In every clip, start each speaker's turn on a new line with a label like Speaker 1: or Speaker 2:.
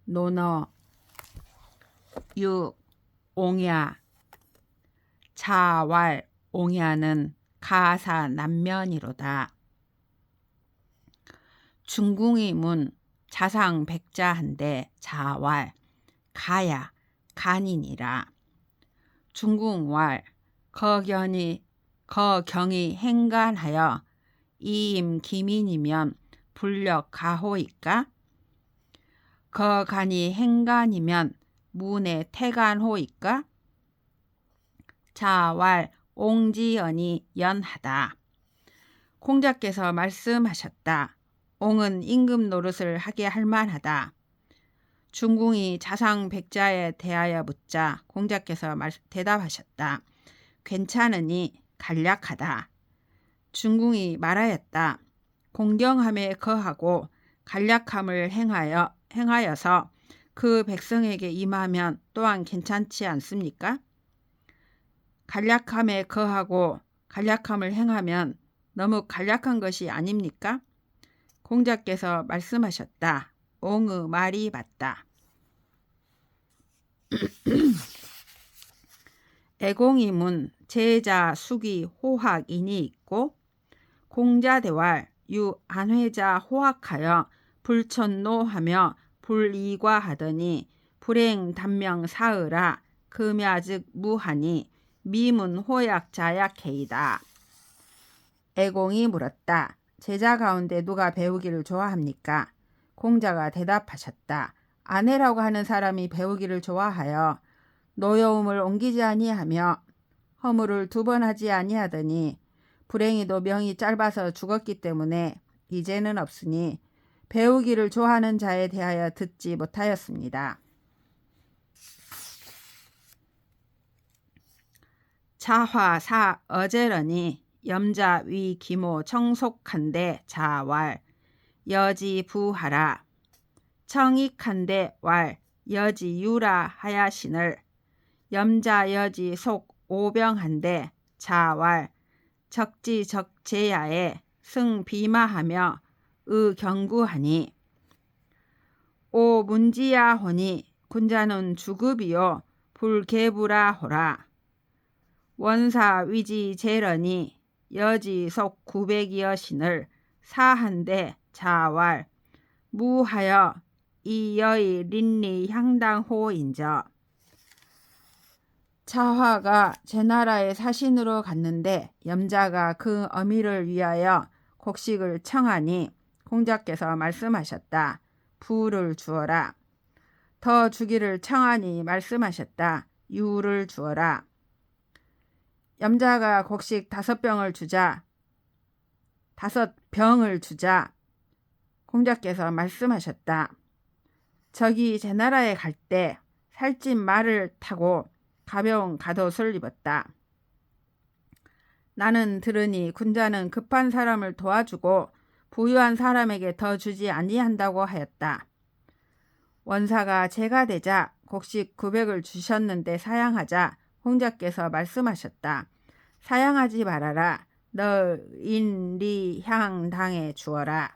Speaker 1: 논어 유 옹야 자왈 옹야는 가사 남면이로다. 중궁이 문 자상 백자한데 자왈 가야 간이니라. 중궁왈 거경이 행간하여 이임 기민이면 불력 가호이까? 거간이 행간이면 문의 태간호이까? 자왈 옹지연이 연하다. 공자께서 말씀하셨다. 옹은 임금 노릇을 하게 할 만하다. 중궁이 자상 백자에 대하여 묻자 공자께서 대답하셨다. 괜찮으니 간략하다. 중궁이 말하였다. 공경함에 거하고 간략함을 행하여서 그 백성에게 임하면 또한 괜찮지 않습니까? 간략함에 거하고 간략함을 행하면 너무 간략한 것이 아닙니까? 공자께서 말씀하셨다. 옹의 말이 맞다. 애공이문 제자 수기 호학인이 있고 공자대왈 유 안회자 호학하여 불천노하며 불이과하더니 불행 단명 사으라 금야즉 무하니 미문 호약 자약해이다. 애공이 물었다. 제자 가운데 누가 배우기를 좋아합니까? 공자가 대답하셨다. 아내라고 하는 사람이 배우기를 좋아하여 노여움을 옮기지 아니하며 허물을 2번 하지 아니하더니 불행히도 명이 짧아서 죽었기 때문에 이제는 없으니 배우기를 좋아하는 자에 대하여 듣지 못하였습니다. 자화사 어제러니 염자 위 기모 청속한데 자왈 여지 부하라. 청익한데 왈 여지 유라 하야신을 염자 여지 속 오병한데 자왈 적지적제야에 승 비마하며 의경구하니 오 문지야 호니 군자는 주급이요 불개부라 호라. 원사 위지 제러니 여지 속 900여 신을 사한데 자왈 무하여 이여의 린리 향당호인저. 자화가 제나라의 사신으로 갔는데 염자가 그 어미를 위하여 곡식을 청하니 공자께서 말씀하셨다. 부를 주어라. 더 주기를 청하니 말씀하셨다. 유를 주어라. 염자가 곡식 5병을 주자 5병을 주자 공자께서 말씀하셨다. 저기 제나라에 갈 때 살찐 말을 타고 가벼운 갓옷을 입었다. 나는 들으니 군자는 급한 사람을 도와주고 부유한 사람에게 더 주지 아니한다고 하였다. 원사가 제가 되자 곡식 900을 주셨는데 사양하자 공자께서 말씀하셨다. 사양하지 말아라. 너 인리 향당에 주어라.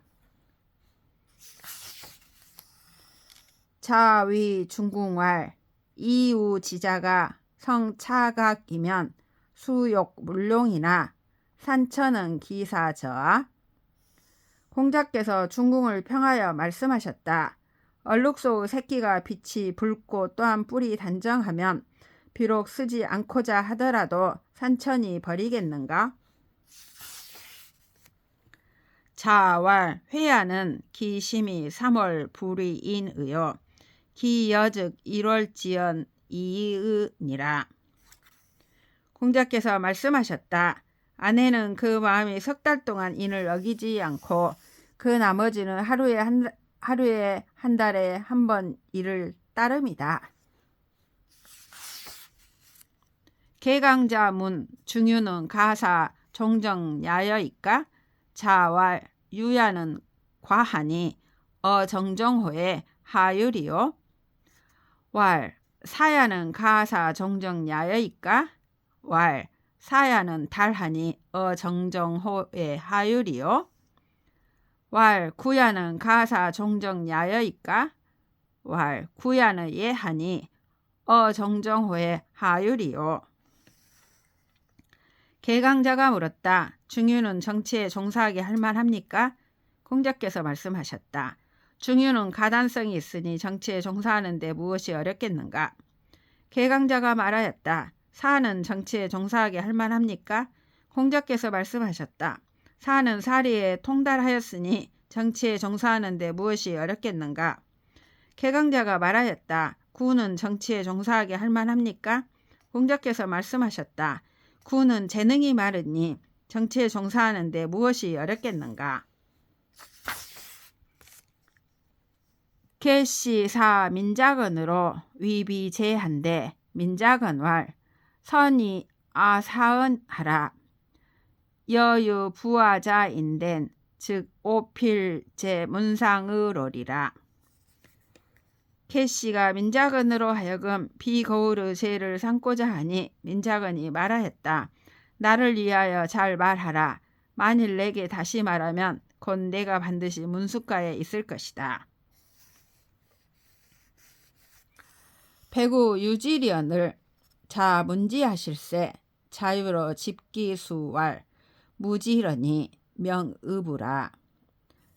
Speaker 1: 자위 중궁왈 이우 지자가 성차각이면 수욕 물룡이나 산천은 기사저하. 공자께서 중궁을 평하여 말씀하셨다. 얼룩소 새끼가 빛이 붉고 또한 뿔이 단정하면 비록 쓰지 않고자 하더라도 산천이 버리겠는가? 자왈 회야는 기심이 3월 불의인의요 기여즉 1월지연 이의니라. 공자께서 말씀하셨다. 아내는 그 마음이 3달 동안 인을 어기지 않고 그 나머지는 하루에 한 달에 한 번 일을 따름이다. 개강자문 중유는 가사 종정야여이까? 자왈 유야는 과하니 어정정호의 하율이요. 왈 사야는 가사 종정야여이까? 왈 사야는 달하니 어정정호의 하율이요. 왈 구야는 가사 종정야여이까? 왈 구야는 예하니 정정호의 하율이요. 개강자가 물었다. 중유는 정치에 종사하게 할 만합니까? 공자께서 말씀하셨다. 중유는 가단성이 있으니 정치에 종사하는 데 무엇이 어렵겠는가? 개강자가 말하였다. 사는 정치에 종사하게 할 만합니까? 공자께서 말씀하셨다. 사는 사리에 통달하였으니 정치에 종사하는 데 무엇이 어렵겠는가? 개강자가 말하였다. 구는 정치에 종사하게 할 만합니까? 공자께서 말씀하셨다. 구는 재능이 마르니 정치에 종사하는 데 무엇이 어렵겠는가? 개시사 민작언으로 위비제한데 민작언왈 선이 사언하라. 여유 부하자인된 즉 오필제 문상의로리라. 개씨가 민작언으로 하여금 비거울의 죄를 삼고자 하니 민작언이 말하였다. 나를 위하여 잘 말하라. 만일 내게 다시 말하면 곧 내가 반드시 문숫가에 있을 것이다. 배구 유지련을 자문지하실세 자유로 집기수왈 무지러니 명의부라.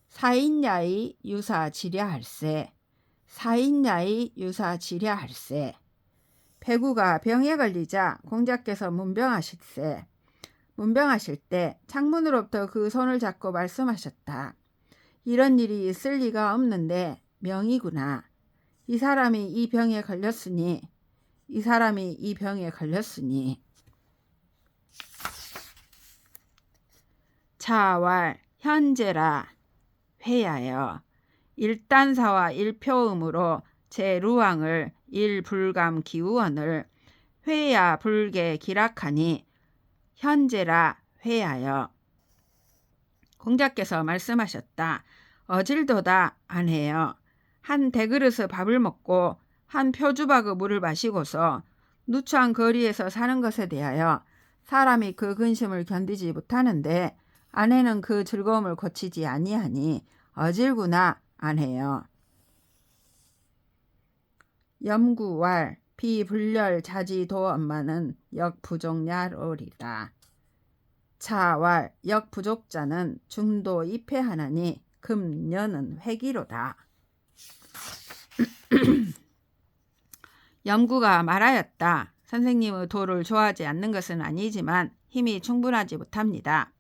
Speaker 1: 사인야의 유사지랴할세 사인야의 유사지랴할세. 배구가 병에 걸리자 공자께서 문병하실세. 문병하실 때 창문으로부터 그 손을 잡고 말씀하셨다. 이런 일이 있을 리가 없는데 명이구나. 이 사람이 이 병에 걸렸으니 자왈 현재라 회야여 일단사와 일표음으로 제루왕을 일불감 기우언을 회야 불게 기락하니 현재라 회야여. 공자께서 말씀하셨다. 어질도다 안해요. 한 대그릇의 밥을 먹고 한 표주박의 물을 마시고서 누추한 거리에서 사는 것에 대하여 사람이 그 근심을 견디지 못하는데 아내는 그 즐거움을 고치지 아니하니 어질구나 안해요. 염구왈 비불렬 자지도 엄마는 역부족냐로리다. 차왈 역부족자는 중도 입회하나니 금년은 회기로다. 염구가 말하였다. 선생님의 도를 좋아하지 않는 것은 아니지만 힘이 충분하지 못합니다.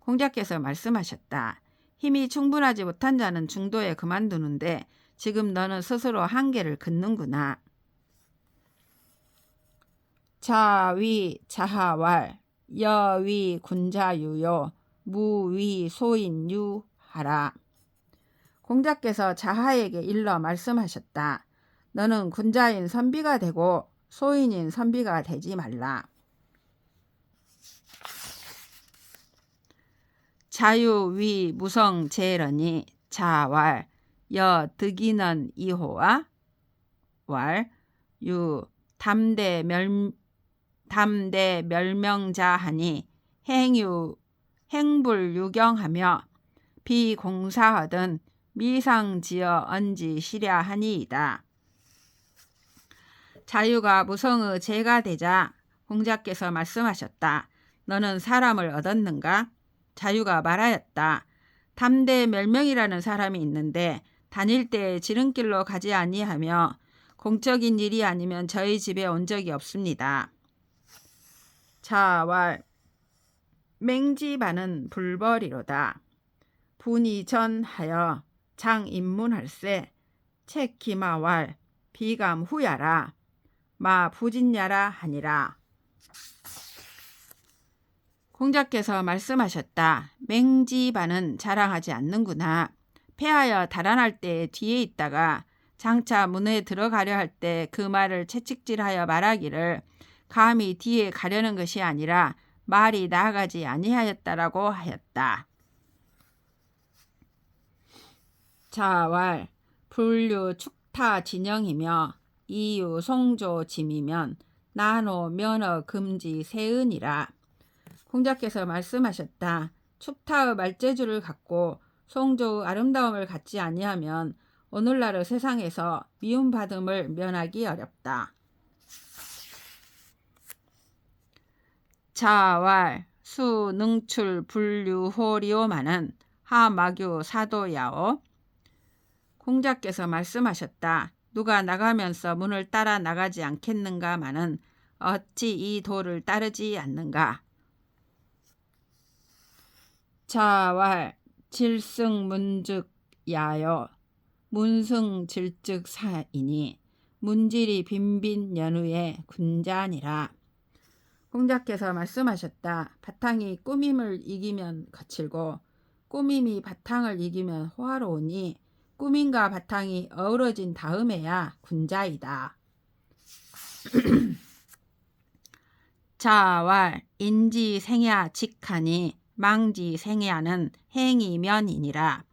Speaker 1: 공자께서 말씀하셨다. 힘이 충분하지 못한 자는 중도에 그만두는데 지금 너는 스스로 한계를 긋는구나. 자위 자하왈 여위 군자유요 무위 소인유하라. 공자께서 자하에게 일러 말씀하셨다. 너는 군자인 선비가 되고 소인인 선비가 되지 말라. 자유위 무성제러니 자왈 여득이는 이호와 왈유 담대 멸명자하니 행불유경하며 비공사하든 미상지어 언지시랴 하니이다. 자유가 무성의 제가 되자 공자께서 말씀하셨다. 너는 사람을 얻었는가? 자유가 말하였다. 담대멸명이라는 사람이 있는데 다닐 때 지름길로 가지 아니하며 공적인 일이 아니면 저희 집에 온 적이 없습니다. 자왈 맹지반은 불벌이로다. 분이 전하여 장입문할세 책기마왈 비감 후야라 마 부진야라 하니라. 공자께서 말씀하셨다. 맹지반은 자랑하지 않는구나. 패하여 달아날 때 뒤에 있다가 장차 문에 들어가려 할 때 그 말을 채찍질하여 말하기를 감히 뒤에 가려는 것이 아니라 말이 나아가지 아니하였다라고 하였다. 자왈 불류 축타 진영이며 이유 송조 짐이면 나노 면허 금지 세은이라. 공자께서 말씀하셨다. 축타의 말재주를 갖고 송조의 아름다움을 갖지 아니하면 오늘날의 세상에서 미움받음을 면하기 어렵다. 자왈 수 능출 불유호리오마는 하마규 사도야오. 공자께서 말씀하셨다. 누가 나가면서 문을 따라 나가지 않겠는가마는 어찌 이 도를 따르지 않는가. 자왈 질승문즉야요 문승질즉사이니 문질이 빈빈 연후의 군자니라. 공자께서 말씀하셨다. 바탕이 꾸밈을 이기면 거칠고 꾸밈이 바탕을 이기면 호화로우니 꾸밈과 바탕이 어우러진 다음에야 군자이다. 자왈 인지생야 직하니 망지생야는 행이면이니라.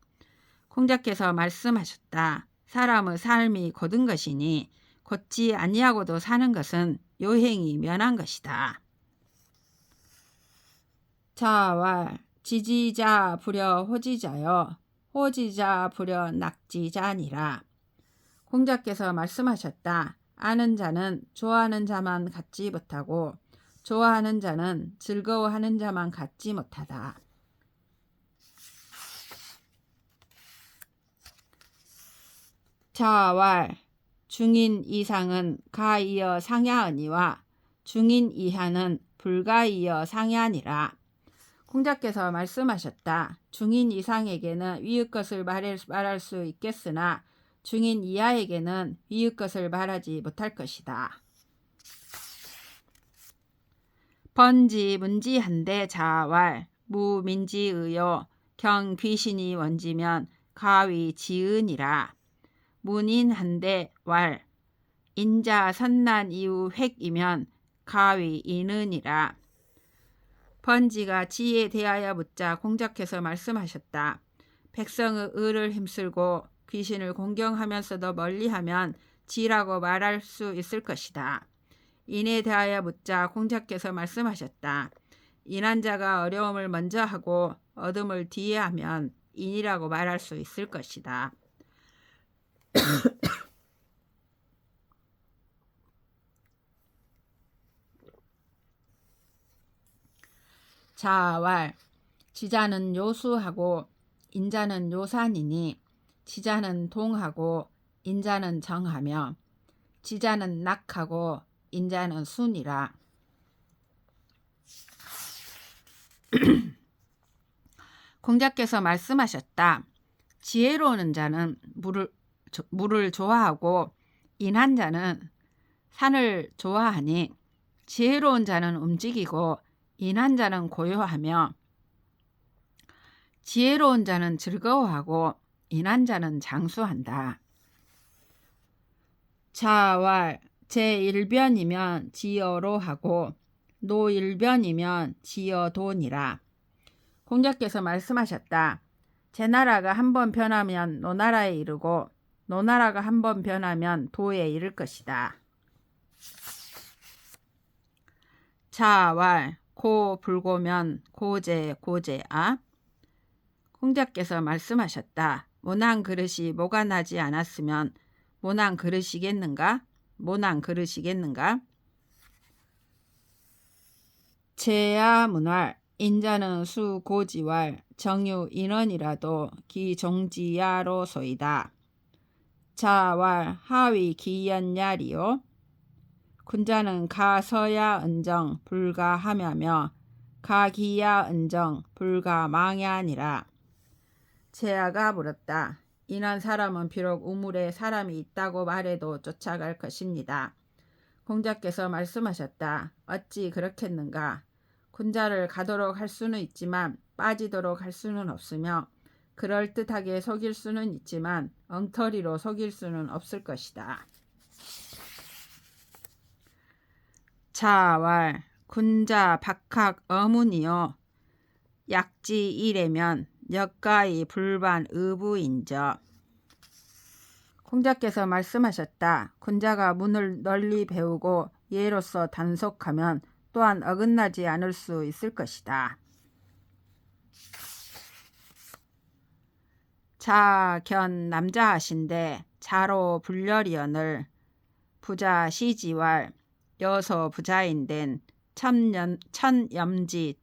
Speaker 1: 공자께서 말씀하셨다. 사람의 삶이 곧은 것이니 곧지 아니하고도 사는 것은 요행이 면한 것이다. 자왈 지지자 불여 호지자여 호지자 불여 낙지자니라. 공자께서 말씀하셨다. 아는 자는 좋아하는 자만 갖지 못하고 좋아하는 자는 즐거워하는 자만 갖지 못하다. 자왈 중인 이상은 가이어 상야언니와 중인 이하는 불가이어 상야니라. 공자께서 말씀하셨다. 중인 이상에게는 위의 것을 말할 수 있겠으나 중인 이하에게는 위의 것을 말하지 못할 것이다. 번지 문지한데 자왈 무민지의요 경귀신이 원지면 가위 지은이라. 문인한데 왈 인자 선난 이후 획이면 가위 이는이라. 번지가 지에 대하여 묻자 공자께서 말씀하셨다. 백성의 의를 힘쓸고 귀신을 공경하면서도 멀리하면 지라고 말할 수 있을 것이다. 인에 대하여 묻자 공자께서 말씀하셨다. 인한 자가 어려움을 먼저 하고 얻음을 뒤에 하면 인이라고 말할 수 있을 것이다. 자왈 지자는 요수하고 인자는 요산이니 지자는 동하고 인자는 정하며 지자는 낙하고 인자는 순이라. 공자께서 말씀하셨다. 지혜로운 자는 물을 좋아하고 인한 자는 산을 좋아하니 지혜로운 자는 움직이고 인한 자는 고요하며 지혜로운 자는 즐거워하고 인한 자는 장수한다. 자왈 제1변이면 지어로 하고 노일변이면 지어돈이라. 공자께서 말씀하셨다. 제나라가 한번 변하면 노나라에 이르고 노나라가 한번 변하면 도에 이를 것이다. 자왈 고 불고면 고제 고제아. 공자께서 말씀하셨다. 모난 그릇이 모가 나지 않았으면 모난 그릇이겠는가? 모난 그릇이겠는가? 제야 문활 인자는 수 고지왈 정유 인원이라도 기종지야로소이다. 자왈 하위 기연야리요 군자는 가서야 은정 불가하며며 가기야 은정 불가망야니라. 제아가 물었다. 인한 사람은 비록 우물에 사람이 있다고 말해도 쫓아갈 것입니다. 공자께서 말씀하셨다. 어찌 그렇겠는가? 군자를 가도록 할 수는 있지만 빠지도록 할 수는 없으며 그럴듯하게 속일 수는 있지만 엉터리로 속일 수는 없을 것이다. 자왈 군자 박학 어문이요 약지 이래면 역가이 불반 의부인저. 공자께서 말씀하셨다. 군자가 문을 널리 배우고 예로서 단속하면 또한 어긋나지 않을 수 있을 것이다. 자, 견 남자하신데 자로 불려리언을 부자 시지왈 여서 부자인된 천염지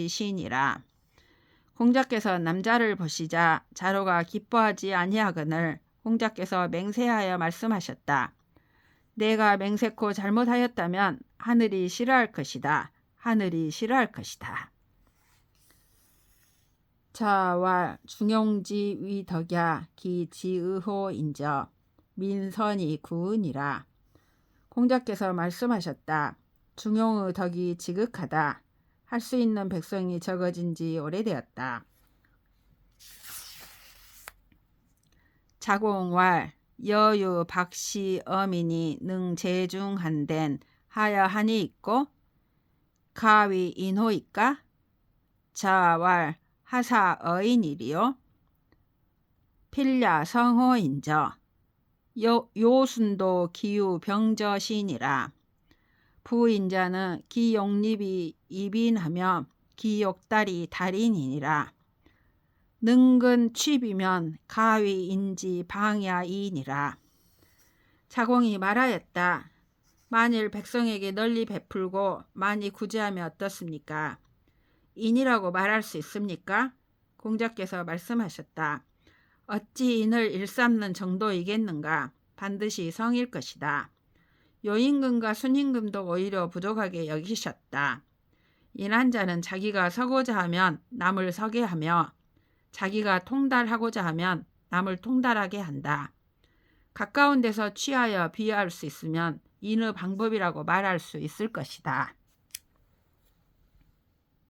Speaker 1: 신이라. 공자께서 남자를 보시자 자로가 기뻐하지 아니하거늘 공자께서 맹세하여 말씀하셨다. 내가 맹세코 잘못하였다면 하늘이 싫어할 것이다. 하늘이 싫어할 것이다. 자왈 중용지 위덕야 기지의호 인저 민선이 구은이라. 공자께서 말씀하셨다. 중용의 덕이 지극하다. 할 수 있는 백성이 적어진 지 오래되었다. 자공왈 여유 박씨 어민이 능 재중한덴 하여하니 있고 가위 인호이까? 자왈 하사 어인이리요. 필야 성호인저 요순도 기유 병저신이라. 부인자는 기욕립이 이빈하며 기욕달이 달인이니라. 능근 취비면 가위인지 방야이니라. 자공이 말하였다. 만일 백성에게 널리 베풀고 많이 구제하면 어떻습니까? 인이라고 말할 수 있습니까? 공자께서 말씀하셨다. 어찌 인을 일삼는 정도이겠는가? 반드시 성일 것이다. 요임금과 순임금도 오히려 부족하게 여기셨다. 인한 자는 자기가 서고자 하면 남을 서게 하며 자기가 통달하고자 하면 남을 통달하게 한다. 가까운 데서 취하여 비유할 수 있으면 인의 방법이라고 말할 수 있을 것이다.